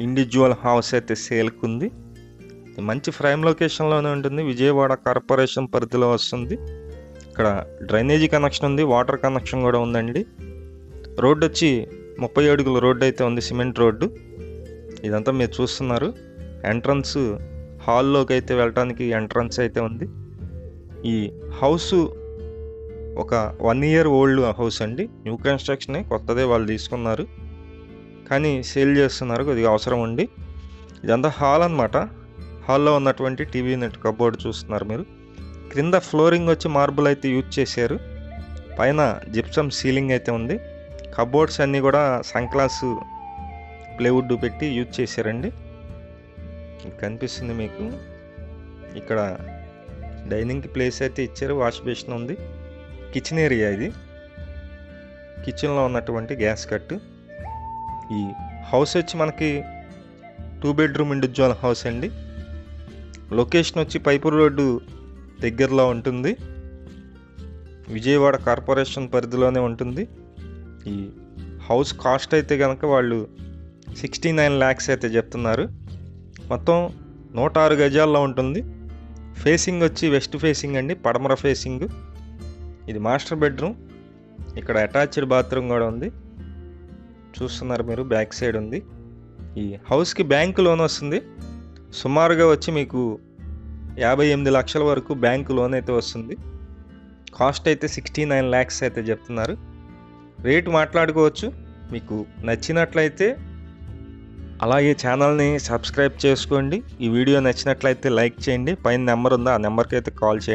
Individual house అయితే సేల్కి ఉంది. మంచి ప్రైమ్ లొకేషన్లోనే ఉంటుంది. విజయవాడ కార్పొరేషన్ పరిధిలో వస్తుంది. ఇక్కడ డ్రైనేజీ కనెక్షన్ ఉంది, వాటర్ కనెక్షన్ కూడా ఉందండి. రోడ్డు వచ్చి 30 అడుగుల రోడ్డు అయితే ఉంది, సిమెంట్ రోడ్డు. ఇదంతా మీరు చూస్తున్నారు. ఎంట్రన్స్ హాల్లోకి అయితే వెళ్ళటానికి ఎంట్రన్స్ అయితే ఉంది. ఈ హౌస్ ఒక 1 ఇయర్ ఓల్డ్ హౌస్ అండి. న్యూ కన్స్ట్రక్షనే, కొత్తదే వాళ్ళు తీసుకున్నారు, కానీ సేల్ చేస్తున్నారు, కొద్దిగా అవసరం ఉండి. ఇదంతా హాల్ అనమాట. హాల్లో ఉన్నటువంటి టీవీ యూనిట్ కబోర్డ్ చూస్తున్నారు మీరు. క్రింద ఫ్లోరింగ్ వచ్చి మార్బుల్ అయితే యూజ్ చేశారు. పైన జిప్సమ్ సీలింగ్ అయితే ఉంది. కబోర్డ్స్ అన్నీ కూడా సన్గ్లాస్ ప్లేవుడ్ పెట్టి యూజ్ చేశారండి. కనిపిస్తుంది మీకు. ఇక్కడ డైనింగ్కి ప్లేస్ అయితే ఇచ్చారు, వాష్ బేసిన్ ఉంది. కిచెన్ ఏరియా ఇది. కిచెన్లో ఉన్నటువంటి గ్యాస్ కట్. ఈ హౌస్ వచ్చి మనకి 2 బెడ్రూమ్ ఇండివిజువల్ హౌస్ అండి. లొకేషన్ వచ్చి పైపూర్ రోడ్డు దగ్గరలో ఉంటుంది. విజయవాడ కార్పొరేషన్ పరిధిలోనే ఉంటుంది. ఈ హౌస్ కాస్ట్ అయితే కనుక వాళ్ళు 69 lakhs అయితే చెప్తున్నారు. మొత్తం 106 గజాల్లో ఉంటుంది. ఫేసింగ్ వచ్చి వెస్ట్ ఫేసింగ్ అండి, పడమర ఫేసింగ్. ఇది మాస్టర్ బెడ్రూమ్. ఇక్కడ అటాచ్డ్ బాత్రూమ్ కూడా ఉంది, చూస్తున్నారు మీరు. బ్యాక్ సైడ్ ఉంది. ఈ హౌస్కి బ్యాంకు లోన్ వస్తుంది. సుమారుగా వచ్చి మీకు 58 లక్షల వరకు బ్యాంకు లోన్ అయితే వస్తుంది. కాస్ట్ అయితే 69 lakhs అయితే చెప్తున్నారు. రేటు మాట్లాడుకోవచ్చు. మీకు నచ్చినట్లయితే అలాగే ఛానల్ని సబ్స్క్రైబ్ చేసుకోండి. ఈ వీడియో నచ్చినట్లయితే లైక్ చేయండి. పైన నెంబర్ ఉందా, ఆ నెంబర్కి అయితే కాల్ చేయండి.